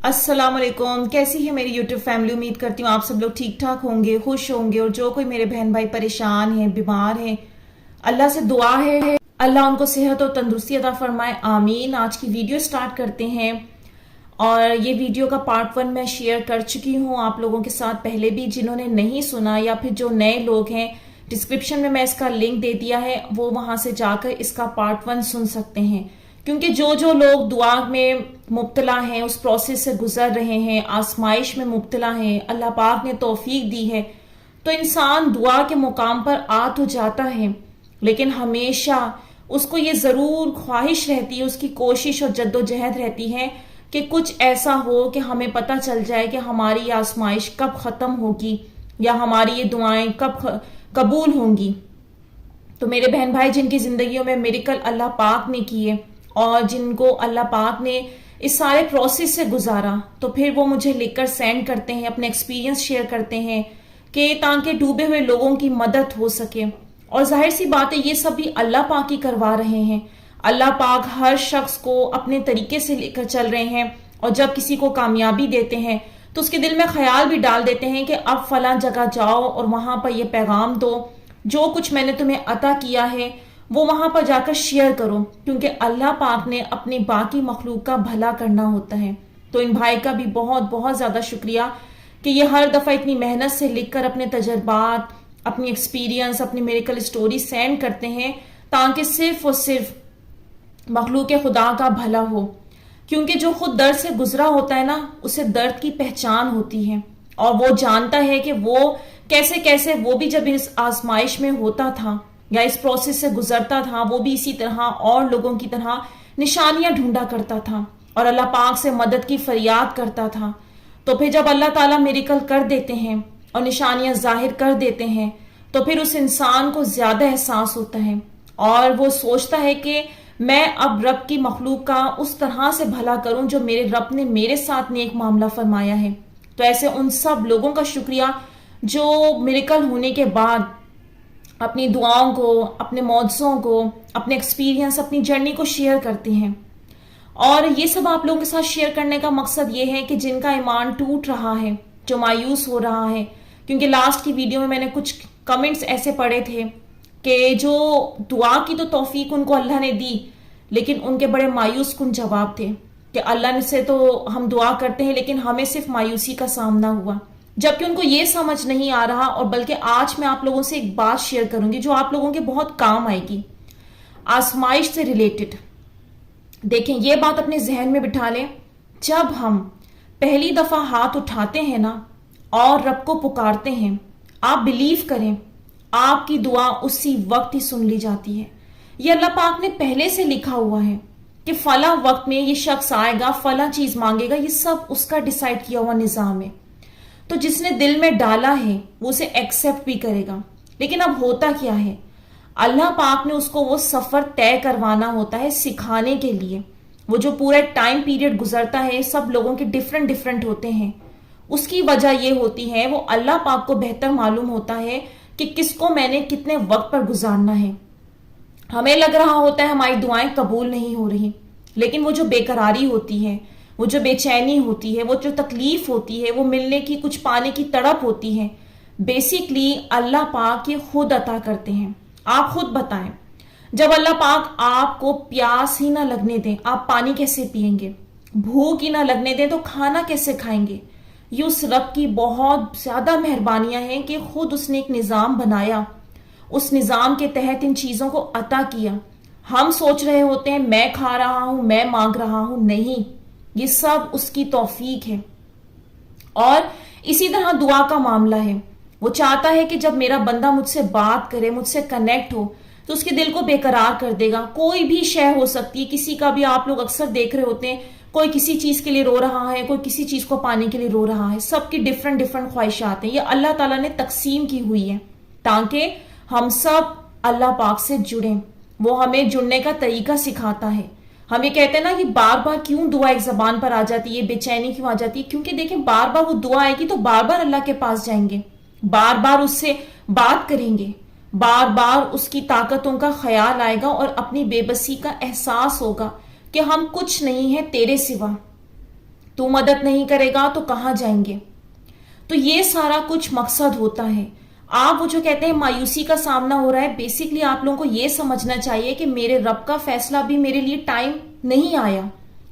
السلام علیکم، کیسی ہے میری یوٹیوب فیملی؟ امید کرتی ہوں آپ سب لوگ ٹھیک ٹھاک ہوں گے، خوش ہوں گے، اور جو کوئی میرے بہن بھائی پریشان ہیں، بیمار ہیں، اللہ سے دعا ہے اللہ ان کو صحت اور تندرستی عطا فرمائے، آمین۔ آج کی ویڈیو سٹارٹ کرتے ہیں، اور یہ ویڈیو کا پارٹ 1 میں شیئر کر چکی ہوں آپ لوگوں کے ساتھ پہلے بھی۔ جنہوں نے نہیں سنا یا پھر جو نئے لوگ ہیں، ڈسکرپشن میں اس کا لنک دے دیا ہے، وہ وہاں سے جا کر اس کا پارٹ 1 سن سکتے ہیں، کیونکہ جو لوگ دعا میں مبتلا ہیں، اس پروسیس سے گزر رہے ہیں، آزمائش میں مبتلا ہیں، اللہ پاک نے توفیق دی ہے تو انسان دعا کے مقام پر آ تو جاتا ہے، لیکن ہمیشہ اس کو یہ ضرور خواہش رہتی ہے، اس کی کوشش اور جد و جہد رہتی ہے کہ کچھ ایسا ہو کہ ہمیں پتہ چل جائے کہ ہماری آزمائش کب ختم ہوگی یا ہماری یہ دعائیں کب قبول ہوں گی۔ تو میرے بہن بھائی جن کی زندگیوں میں میریکل اللہ پاک نے کیے اور جن کو اللہ پاک نے اس سارے پروسیس سے گزارا، تو پھر وہ مجھے لکھ کر سینڈ کرتے ہیں، اپنے ایکسپیرینس شیئر کرتے ہیں کہ تاکہ ڈوبے ہوئے لوگوں کی مدد ہو سکے۔ اور ظاہر سی بات ہے، یہ سب بھی اللہ پاک ہی کروا رہے ہیں۔ اللہ پاک ہر شخص کو اپنے طریقے سے لے کر چل رہے ہیں، اور جب کسی کو کامیابی دیتے ہیں تو اس کے دل میں خیال بھی ڈال دیتے ہیں کہ اب فلاں جگہ جاؤ اور وہاں پر یہ پیغام دو، جو کچھ میں نے تمہیں عطا کیا ہے وہ وہاں پر جا کر شیئر کرو، کیونکہ اللہ پاک نے اپنی باقی مخلوق کا بھلا کرنا ہوتا ہے۔ تو ان بھائی کا بھی بہت بہت زیادہ شکریہ کہ یہ ہر دفعہ اتنی محنت سے لکھ کر اپنے تجربات، اپنی ایکسپیرینس، اپنی میریکل اسٹوری سینڈ کرتے ہیں، تاکہ صرف اور صرف مخلوق خدا کا بھلا ہو، کیونکہ جو خود درد سے گزرا ہوتا ہے نا، اسے درد کی پہچان ہوتی ہے، اور وہ جانتا ہے کہ وہ کیسے وہ بھی جب اس آزمائش میں ہوتا تھا یا اس پروسیس سے گزرتا تھا، وہ بھی اسی طرح اور لوگوں کی طرح نشانیاں ڈھونڈا کرتا تھا اور اللہ پاک سے مدد کی فریاد کرتا تھا۔ تو پھر جب اللہ تعالیٰ میریکل کر دیتے ہیں اور نشانیاں ظاہر کر دیتے ہیں، تو پھر اس انسان کو زیادہ احساس ہوتا ہے، اور وہ سوچتا ہے کہ میں اب رب کی مخلوق کا اس طرح سے بھلا کروں جو میرے رب نے میرے ساتھ نیک معاملہ فرمایا ہے۔ تو ایسے ان سب لوگوں کا شکریہ جو میریکل ہونے کے بعد اپنی دعاؤں کو، اپنے معجزوں کو، اپنے ایکسپیرینس، اپنی جرنی کو شیئر کرتے ہیں۔ اور یہ سب آپ لوگوں کے ساتھ شیئر کرنے کا مقصد یہ ہے کہ جن کا ایمان ٹوٹ رہا ہے، جو مایوس ہو رہا ہے، کیونکہ لاسٹ کی ویڈیو میں نے کچھ کمنٹس ایسے پڑھے تھے کہ جو دعا کی تو توفیق ان کو اللہ نے دی، لیکن ان کے بڑے مایوس کن جواب تھے کہ اللہ سے تو ہم دعا کرتے ہیں لیکن ہمیں صرف مایوسی کا سامنا ہوا، جبکہ ان کو یہ سمجھ نہیں آ رہا۔ اور بلکہ آج میں آپ لوگوں سے ایک بات شیئر کروں گی جو آپ لوگوں کے بہت کام آئے گی، آزمائش سے ریلیٹڈ۔ دیکھیں، یہ بات اپنے ذہن میں بٹھا لیں، جب ہم پہلی دفعہ ہاتھ اٹھاتے ہیں نا اور رب کو پکارتے ہیں، آپ بلیو کریں آپ کی دعا اسی وقت ہی سن لی جاتی ہے۔ یہ اللہ پاک نے پہلے سے لکھا ہوا ہے کہ فلاں وقت میں یہ شخص آئے گا، فلاں چیز مانگے گا، یہ سب اس کا ڈیسائیڈ کیا ہوا نظام ہے۔ تو جس نے دل میں ڈالا ہے وہ اسے ایکسیپٹ بھی کرے گا۔ لیکن اب ہوتا کیا ہے، اللہ پاک نے اس کو وہ سفر طے کروانا ہوتا ہے سکھانے کے لیے۔ وہ جو پورا ٹائم پیریڈ گزرتا ہے، سب لوگوں کے ڈیفرنٹ ہوتے ہیں۔ اس کی وجہ یہ ہوتی ہے، وہ اللہ پاک کو بہتر معلوم ہوتا ہے کہ کس کو میں نے کتنے وقت پر گزارنا ہے۔ ہمیں لگ رہا ہوتا ہے ہماری دعائیں قبول نہیں ہو رہی، لیکن وہ جو بے قراری ہوتی ہے، وہ جو بے چینی ہوتی ہے، وہ جو تکلیف ہوتی ہے، وہ ملنے کی، کچھ پانے کی تڑپ ہوتی ہے، بیسیکلی اللہ پاک یہ خود عطا کرتے ہیں۔ آپ خود بتائیں، جب اللہ پاک آپ کو پیاس ہی نہ لگنے دیں، آپ پانی کیسے پئیں گے؟ بھوک ہی نہ لگنے دیں تو کھانا کیسے کھائیں گے؟ یہ اس رب کی بہت زیادہ مہربانیاں ہیں کہ خود اس نے ایک نظام بنایا، اس نظام کے تحت ان چیزوں کو عطا کیا۔ ہم سوچ رہے ہوتے ہیں میں کھا رہا ہوں، میں مانگ رہا ہوں، نہیں، یہ سب اس کی توفیق ہے۔ اور اسی طرح دعا کا معاملہ ہے، وہ چاہتا ہے کہ جب میرا بندہ مجھ سے بات کرے، مجھ سے کنیکٹ ہو، تو اس کے دل کو بے قرار کر دے گا۔ کوئی بھی شے ہو سکتی ہے، کسی کا بھی، آپ لوگ اکثر دیکھ رہے ہوتے ہیں، کوئی کسی چیز کے لیے رو رہا ہے، کوئی کسی چیز کو پانے کے لیے رو رہا ہے، سب کی ڈیفرنٹ خواہشات ہیں۔ یہ اللہ تعالیٰ نے تقسیم کی ہوئی ہے تاکہ ہم سب اللہ پاک سے جڑیں۔ وہ ہمیں جڑنے کا طریقہ سکھاتا ہے۔ ہم یہ کہتے ہیں نا کہ بار بار کیوں دعا ایک زبان پر آ جاتی ہے، بے چینی کیوں آ جاتی ہے؟ کیونکہ دیکھیں، بار بار وہ دعا آئے گی تو بار بار اللہ کے پاس جائیں گے، بار بار اس سے بات کریں گے، بار بار اس کی طاقتوں کا خیال آئے گا اور اپنی بے بسی کا احساس ہوگا کہ ہم کچھ نہیں ہیں تیرے سوا۔ تو مدد نہیں کرے گا تو کہاں جائیں گے؟ تو یہ سارا کچھ مقصد ہوتا ہے. آپ وہ جو کہتے ہیں مایوسی کا سامنا ہو رہا ہے، بیسکلی آپ لوگوں کو یہ سمجھنا چاہیے کہ میرے رب کا فیصلہ بھی میرے لیے ٹائم نہیں آیا.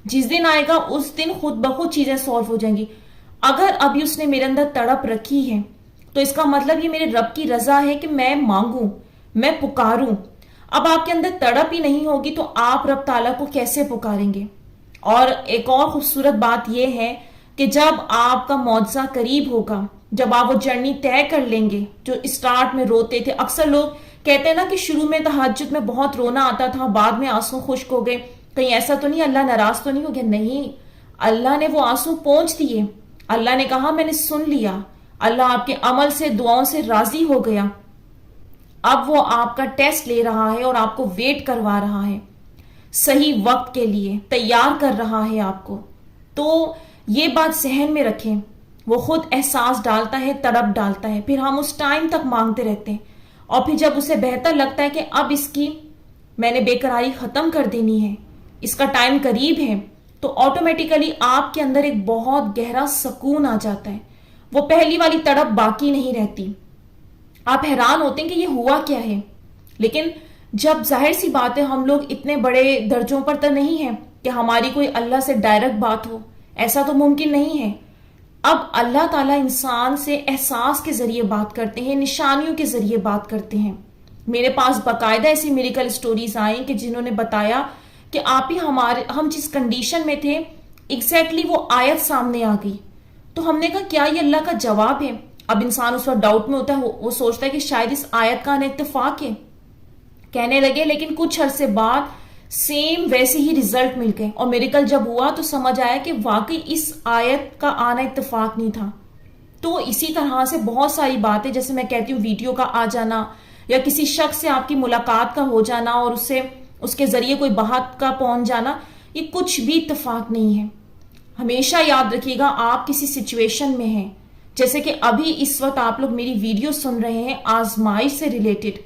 جس دن آئے گا اس دن خود بخود چیزیں سالو ہو جائیں گی. اگر ابھی اس نے میرے اندر تڑپ رکھی ہے تو اس کا مطلب یہ میرے رب کی رضا ہے کہ میں مانگوں، میں پکاروں. اب آپ کے اندر تڑپ ہی نہیں ہوگی تو آپ رب تعالیٰ کو کیسے پکاریں گے؟ اور ایک اور خوبصورت بات یہ ہے کہ جب آپ کا معجزہ قریب ہوگا، جب آپ وہ جرنی طے کر لیں گے، جو اسٹارٹ میں روتے تھے، اکثر لوگ کہتے ہیں نا کہ شروع میں تہجد میں بہت رونا آتا تھا، بعد میں آنسو خشک ہو گئے، کہیں ایسا تو نہیں اللہ ناراض تو نہیں ہو گیا؟ نہیں، اللہ نے وہ آنسو پہنچ دیے. اللہ نے کہا میں نے سن لیا، اللہ آپ کے عمل سے، دعاؤں سے راضی ہو گیا. اب وہ آپ کا ٹیسٹ لے رہا ہے اور آپ کو ویٹ کروا رہا ہے، صحیح وقت کے لیے تیار کر رہا ہے آپ کو. تو یہ بات ذہن میں رکھیں. وہ خود احساس ڈالتا ہے، تڑپ ڈالتا ہے، پھر ہم اس ٹائم تک مانگتے رہتے ہیں، اور پھر جب اسے بہتر لگتا ہے کہ اب اس کی میں نے بے قراری ختم کر دینی ہے، اس کا ٹائم قریب ہے، تو آٹومیٹیکلی آپ کے اندر ایک بہت گہرا سکون آ جاتا ہے. وہ پہلی والی تڑپ باقی نہیں رہتی. آپ حیران ہوتے ہیں کہ یہ ہوا کیا ہے. لیکن جب ظاہر سی بات ہے ہم لوگ اتنے بڑے درجوں پر تو نہیں ہیں کہ ہماری کوئی اللہ سے ڈائریکٹ بات ہو، ایسا تو ممکن نہیں ہے. اب اللہ تعالیٰ انسان سے احساس کے ذریعے بات کرتے ہیں، نشانیوں کے ذریعے بات کرتے ہیں. میرے پاس باقاعدہ ایسی میریکل سٹوریز آئیں کہ جنہوں نے بتایا کہ آپ ہی ہم جس کنڈیشن میں تھے ایگزیکٹلی وہ آیت سامنے آ گئی. تو ہم نے کہا کیا یہ اللہ کا جواب ہے؟ اب انسان اس وقت ڈاؤٹ میں ہوتا ہے، وہ سوچتا ہے کہ شاید اس آیت کا اتفاق ہے. کہنے لگے، لیکن کچھ عرصے بعد سیم ویسے ہی ریزلٹ مل گئے، اور میریکل جب ہوا تو سمجھ آیا کہ واقعی اس آیت کا آنا اتفاق نہیں تھا. تو اسی طرح سے بہت ساری باتیں، جیسے میں کہتی ہوں ویڈیو کا آ جانا، یا کسی شخص سے آپ کی ملاقات کا ہو جانا اور اس کے ذریعے کوئی بات کا پہنچ جانا، یہ کچھ بھی اتفاق نہیں ہے. ہمیشہ یاد رکھیے گا آپ کسی سچویشن میں ہیں، جیسے کہ ابھی اس وقت آپ لوگ میری ویڈیو سن رہے ہیں آزمائش سے ریلیٹڈ،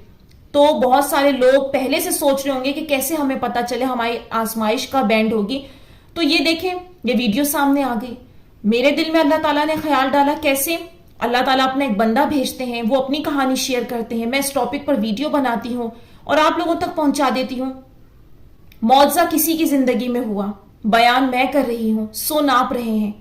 تو بہت سارے لوگ پہلے سے سوچ رہے ہوں گے کہ کیسے ہمیں پتا چلے ہماری آزمائش کا بینڈ ہوگی. تو یہ دیکھیں، یہ ویڈیو سامنے آ گئی. میرے دل میں اللہ تعالیٰ نے خیال ڈالا. کیسے؟ اللہ تعالیٰ اپنا ایک بندہ بھیجتے ہیں، وہ اپنی کہانی شیئر کرتے ہیں، میں اس ٹاپک پر ویڈیو بناتی ہوں اور آپ لوگوں تک پہنچا دیتی ہوں. معجزہ کسی کی زندگی میں ہوا، بیان میں کر رہی ہوں، سو ناپ رہے ہیں،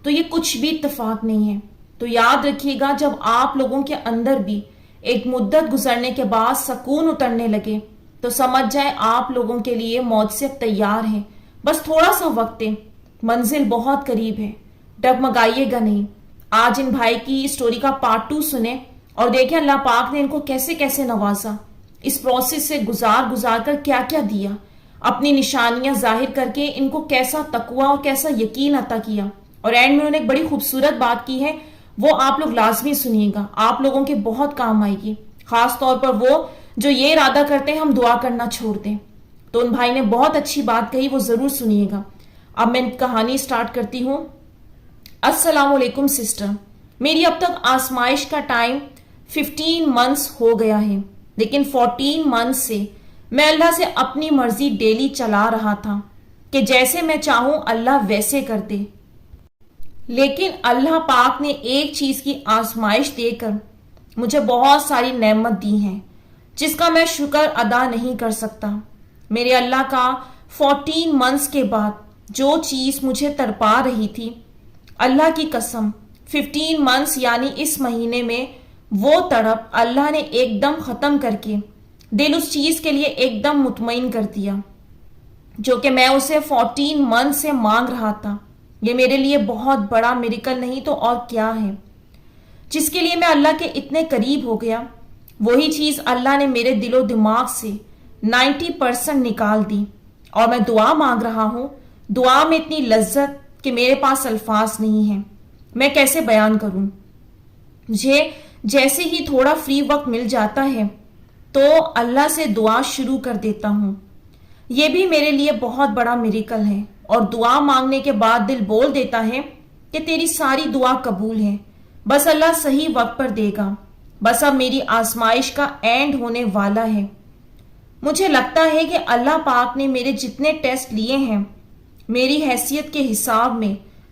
تو یہ کچھ بھی اتفاق نہیں ہے. تو یاد رکھیے گا جب آپ لوگوں کے اندر بھی ایک مدت گزرنے کے بعد سکون اترنے لگے تو سمجھ جائیں آپ لوگوں کے لیے معجزے تیار ہیں. بس تھوڑا سا وقت ہے، منزل بہت قریب ہے. ڈگمگائیے گا نہیں. آج ان بھائی کی اسٹوری کا پارٹ 2 سنیں اور دیکھیں اللہ پاک نے ان کو کیسے کیسے نوازا، اس پروسیس سے گزار کر کیا کیا دیا، اپنی نشانیاں ظاہر کر کے ان کو کیسا تقویٰ اور کیسا یقین عطا کیا. اور اینڈ میں انہوں نے ایک بڑی خوبصورت بات کی ہے، وہ آپ لوگ لازمی سنیے گا، آپ لوگوں کے بہت کام آئے گی، خاص طور پر وہ جو یہ ارادہ کرتے ہیں ہم دعا کرنا چھوڑ دیں. تو ان بھائی نے بہت اچھی بات کہی، وہ ضرور سنیے گا. اب میں کہانی سٹارٹ کرتی ہوں. السلام علیکم سسٹر، میری اب تک آزمائش کا ٹائم 15 منتھس ہو گیا ہے، لیکن 14 منتھس سے میں اللہ سے اپنی مرضی ڈیلی چلا رہا تھا کہ جیسے میں چاہوں اللہ ویسے کر دے. لیکن اللہ پاک نے ایک چیز کی آزمائش دے کر مجھے بہت ساری نعمت دی ہیں جس کا میں شکر ادا نہیں کر سکتا. میرے اللہ کا 14 منتھس کے بعد جو چیز مجھے تڑپا رہی تھی، اللہ کی قسم 15 منتھس یعنی اس مہینے میں وہ تڑپ اللہ نے ایک دم ختم کر کے دل اس چیز کے لیے ایک دم مطمئن کر دیا جو کہ میں اسے 14 منتھ سے مانگ رہا تھا. یہ میرے لیے بہت بڑا میریکل نہیں تو اور کیا ہے، جس کے لیے میں اللہ کے اتنے قریب ہو گیا. وہی چیز اللہ نے میرے دل و دماغ سے 90% نکال دی، اور میں دعا مانگ رہا ہوں. دعا میں اتنی لذت کہ میرے پاس الفاظ نہیں ہیں، میں کیسے بیان کروں. مجھے جیسے ہی تھوڑا فری وقت مل جاتا ہے تو اللہ سے دعا شروع کر دیتا ہوں. یہ بھی میرے لیے بہت بڑا میریکل ہے. اور دعا مانگنے کے بعد دل بول دیتا ہے کہ تیری ساری دعا قبول ہے، بس اللہ صحیح وقت پر دے گا. بس اب میری آزمائش کا اینڈ ہونے والا ہے. مجھے لگتا ہے کہ اللہ پاک نے میرے جتنے ٹیسٹ لیے ہیں میری حیثیت کے حساب میں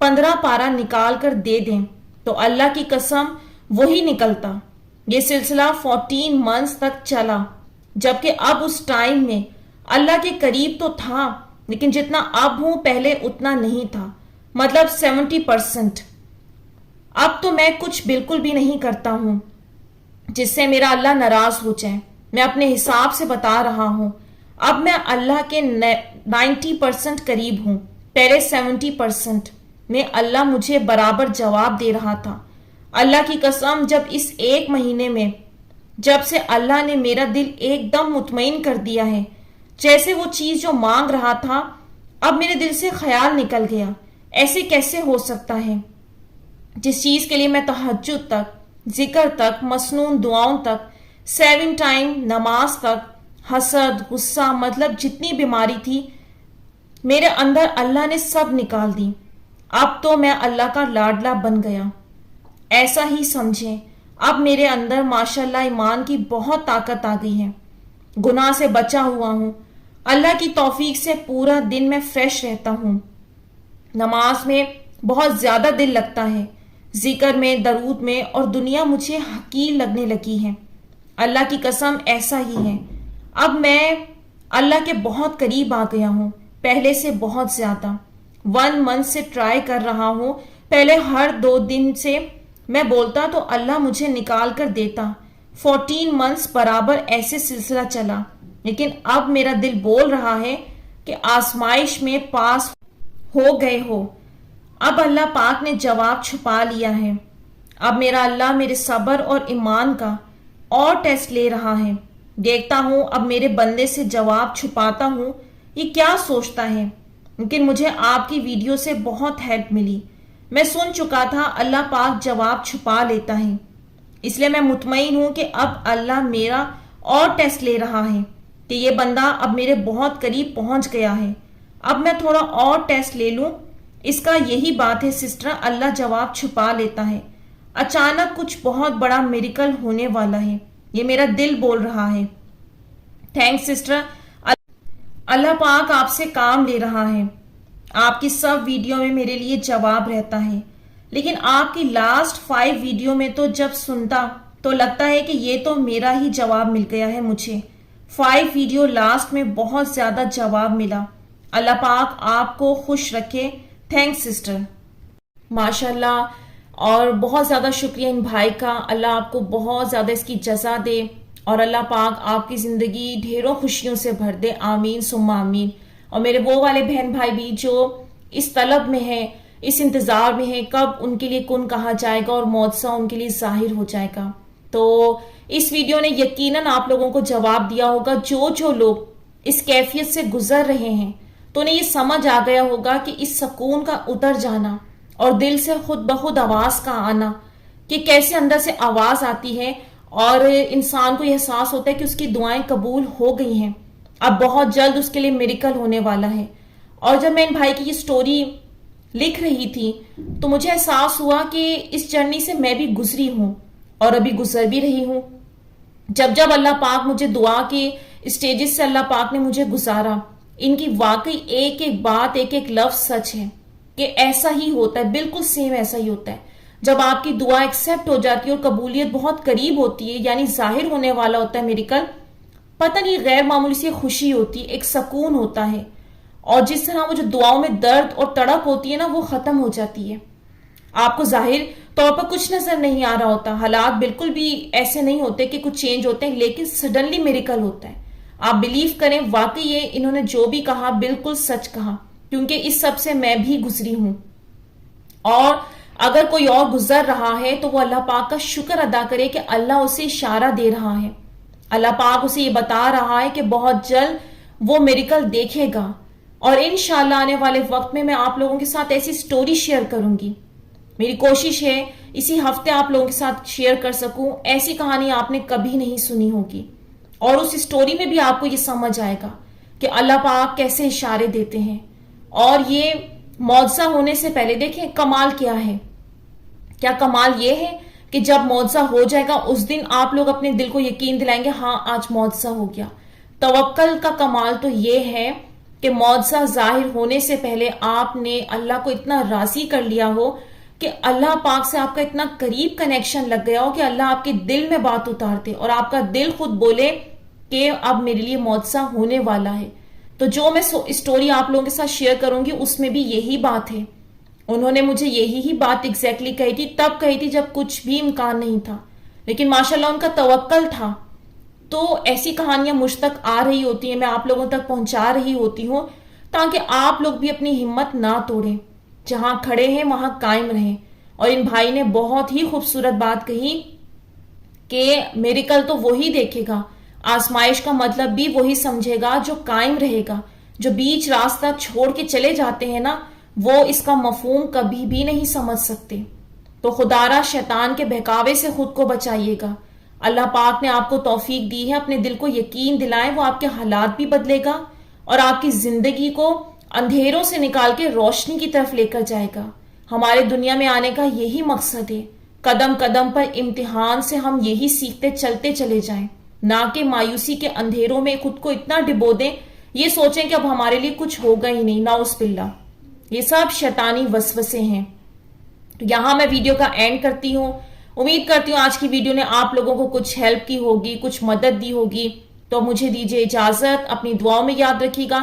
15 پارا نکال کر دے دیں تو اللہ کی قسم وہی نکلتا۔ یہ سلسلہ 14 منتھس تک چلا، جبکہ اب اس ٹائم میں اللہ کے قریب تو تھا، لیکن جتنا اب ہوں پہلے اتنا نہیں تھا، مطلب 70%۔ اب تو میں کچھ بالکل بھی نہیں کرتا ہوں جس سے میرا اللہ ناراض ہو جائے۔ میں اپنے حساب سے بتا رہا ہوں، اب میں اللہ کے 90% قریب ہوں۔ پہلے 70% میں اللہ مجھے برابر جواب دے رہا تھا۔ اللہ کی قسم، جب اس 1 مہینے میں جب سے اللہ نے میرا دل ایک دم مطمئن کر دیا ہے، جیسے وہ چیز جو مانگ رہا تھا اب میرے دل سے خیال نکل گیا۔ ایسے کیسے ہو سکتا ہے؟ جس چیز کے لیے میں تہجد تک، ذکر تک، مسنون دعاؤں تک، 7 ٹائم نماز تک، حسد، غصہ، مطلب جتنی بیماری تھی میرے اندر اللہ نے سب نکال دی۔ اب تو میں اللہ کا لاڈلا بن گیا، ایسا ہی سمجھیں۔ اب میرے اندر ماشاءاللہ ایمان کی بہت طاقت آ گئی ہے، گناہ سے بچا ہوا ہوں۔ اللہ کی توفیق سے پورا دن میں فریش رہتا ہوں، نماز میں بہت زیادہ دل لگتا ہے، ذکر میں، درود میں، اور دنیا مجھے حقیر لگنے لگی ہے۔ اللہ کی قسم ایسا ہی ہے۔ اب میں اللہ کے بہت قریب آ گیا ہوں، پہلے سے بہت زیادہ۔ 1 منتھ سے ٹرائی کر رہا ہوں، پہلے ہر 2 دن سے میں بولتا تو اللہ مجھے نکال کر دیتا۔ 14 منتھس برابر ایسے سلسلہ چلا، لیکن اب میرا دل بول رہا ہے کہ آزمائش میں پاس ہو گئے ہو۔ اب اللہ پاک نے جواب چھپا لیا ہے۔ اب میرا اللہ میرے صبر اور ایمان کا اور ٹیسٹ لے رہا ہے۔ دیکھتا ہوں اب میرے بندے سے جواب چھپاتا ہوں یہ کیا سوچتا ہے، لیکن مجھے آپ کی ویڈیو سے بہت ہیلپ ملی۔ میں سن چکا تھا اللہ پاک جواب چھپا لیتا ہے، اس لیے میں مطمئن ہوں کہ اب اللہ میرا اور ٹیسٹ لے رہا ہے کہ یہ بندہ اب میرے بہت قریب پہنچ گیا ہے۔ اب میں تھوڑا اور ٹیسٹ لے لوں۔ اس کا یہی بات ہے سسٹر، اللہ جواب چھپا لیتا ہے۔ اچانک کچھ بہت بڑا میریکل ہونے والا ہے، یہ میرا دل بول رہا ہے۔ تھینکس سسٹر، اللہ پاک آپ سے کام لے رہا ہے۔ آپ کی سب ویڈیو میں میرے لیے جواب رہتا ہے، لیکن آپ کی لاسٹ 5 ویڈیو میں تو جب سنتا تو لگتا ہے کہ یہ تو میرا ہی جواب مل گیا ہے مجھے۔ 5 ویڈیو لاسٹ میں بہت زیادہ جواب ملا۔ اللہ پاک آپ کو خوش رکھے۔ تھینکس سسٹر، ماشاءاللہ، اور بہت زیادہ شکریہ ان بھائی کا۔ اللہ آپ کو بہت زیادہ اس کی جزا دے، اور اللہ پاک آپ کی زندگی ڈھیروں خوشیوں سے بھر دے۔ آمین ثم آمین۔ اور میرے وہ والے بہن بھائی بھی جو اس طلب میں ہیں، اس انتظار میں ہیں کب ان کے لیے کن کہا جائے گا اور معجزہ ان کے لیے ظاہر ہو جائے گا، تو اس ویڈیو نے یقیناً آپ لوگوں کو جواب دیا ہوگا۔ جو لوگ اس کیفیت سے گزر رہے ہیں تو انہیں یہ سمجھ آ گیا ہوگا کہ اس سکون کا اتر جانا اور دل سے خود بخود آواز کا آنا، کہ کیسے اندر سے آواز آتی ہے اور انسان کو یہ احساس ہوتا ہے کہ اس کی دعائیں قبول ہو گئی ہیں، اب بہت جلد اس کے لیے میریکل ہونے والا ہے۔ اور جب میں ان بھائی کی یہ سٹوری لکھ رہی تھی تو مجھے احساس ہوا کہ اس جرنی سے میں بھی گزری ہوں اور ابھی گزر بھی رہی ہوں۔ جب اللہ پاک مجھے دعا کے اسٹیجز سے اللہ پاک نے مجھے گزارا، ان کی واقعی ایک ایک بات، ایک ایک لفظ سچ ہے کہ ایسا ہی ہوتا ہے، بالکل سیم ایسا ہی ہوتا ہے۔ جب آپ کی دعا ایکسیپٹ ہو جاتی ہے اور قبولیت بہت قریب ہوتی ہے، یعنی ظاہر ہونے والا ہوتا ہے میریکل، پتہ نہیں غیر معمولی سی خوشی ہوتی ہے، ایک سکون ہوتا ہے، اور جس طرح وہ جو دعاؤں میں درد اور تڑپ ہوتی ہے نا، وہ ختم ہو جاتی ہے۔ آپ کو ظاہر طور پر کچھ نظر نہیں آ رہا ہوتا، حالات بالکل بھی ایسے نہیں ہوتے کہ کچھ چینج ہوتے ہیں، لیکن سڈنلی میریکل ہوتا ہے۔ آپ بلیو کریں، واقعی یہ انہوں نے جو بھی کہا بالکل سچ کہا، کیونکہ اس سب سے میں بھی گزری ہوں۔ اور اگر کوئی اور گزر رہا ہے تو وہ اللہ پاک کا شکر ادا کرے کہ اللہ اسے اشارہ دے رہا ہے، اللہ پاک اسے یہ بتا رہا ہے کہ بہت جلد وہ میریکل دیکھے گا۔ اور انشاءاللہ آنے والے وقت میں آپ لوگوں کے ساتھ ایسی سٹوری شیئر کروں گی۔ میری کوشش ہے اسی ہفتے آپ لوگوں کے ساتھ شیئر کر سکوں، ایسی کہانی آپ نے کبھی نہیں سنی ہوگی، اور اس سٹوری میں بھی آپ کو یہ سمجھ آئے گا کہ اللہ پاک کیسے اشارے دیتے ہیں۔ اور یہ معجزہ ہونے سے پہلے دیکھیں کمال کیا ہے، کیا کمال یہ ہے کہ جب معجزہ ہو جائے گا اس دن آپ لوگ اپنے دل کو یقین دلائیں گے، ہاں آج معجزہ ہو گیا۔ توکل کا کمال تو یہ ہے کہ معجزہ ظاہر ہونے سے پہلے آپ نے اللہ کو اتنا راضی کر لیا ہو کہ اللہ پاک سے آپ کا اتنا قریب کنیکشن لگ گیا ہو کہ اللہ آپ کے دل میں بات اتارتے اور آپ کا دل خود بولے کہ اب میرے لیے معجزہ ہونے والا ہے. تو جو میں اسٹوری آپ لوگوں کے ساتھ شیئر کروں گی اس میں بھی یہی بات ہے. انہوں نے مجھے یہی بات ایگزیکٹلی کہی تھی، تب کہی تھی جب کچھ بھی امکان نہیں تھا، لیکن ماشاءاللہ ان کا توکل تھا. تو ایسی کہانیاں مجھ تک آ رہی ہوتی ہیں، میں آپ لوگوں تک پہنچا رہی ہوتی ہوں تاکہ آپ لوگ بھی اپنی ہمت نہ توڑیں، جہاں کھڑے ہیں وہاں قائم رہیں. اور ان بھائی نے بہت ہی خوبصورت بات کہی کہ میریکل تو وہی دیکھے گا، آزمائش کا مطلب بھی وہی سمجھے گا جو قائم رہے گا. جو بیچ راستہ چھوڑ کے چلے جاتے ہیں نا، وہ اس کا مفہوم کبھی بھی نہیں سمجھ سکتے. تو خدارا شیطان کے بہکاوے سے خود کو بچائیے گا. اللہ پاک نے آپ کو توفیق دی ہے، اپنے دل کو یقین دلائیں، وہ آپ کے حالات بھی بدلے گا اور آپ کی زندگی کو اندھیروں سے نکال کے روشنی کی طرف لے کر جائے گا. ہمارے دنیا میں آنے کا یہی مقصد ہے، قدم قدم پر امتحان سے ہم یہی سیکھتے چلتے چلے جائیں، نہ کہ مایوسی کے اندھیروں میں خود کو اتنا ڈبو دیں، یہ سوچیں کہ اب ہمارے لیے کچھ ہوگا ہی نہیں. نعوذ باللہ، یہ سب شیطانی وسوسے ہیں. یہاں میں ویڈیو کا اینڈ کرتی ہوں. امید کرتی ہوں آج کی ویڈیو نے آپ لوگوں کو کچھ ہیلپ کی ہوگی، کچھ مدد دی ہوگی. تو مجھے دیجیے اجازت، اپنی دعاؤں میں یاد رکھیے گا.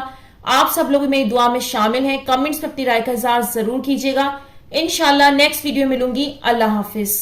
آپ سب لوگ میری دعا میں شامل ہیں. کمنٹس میں اپنی رائے کا اظہار ضرور کیجیے گا. انشاءاللہ نیکسٹ ویڈیو ملوں گی. اللہ حافظ.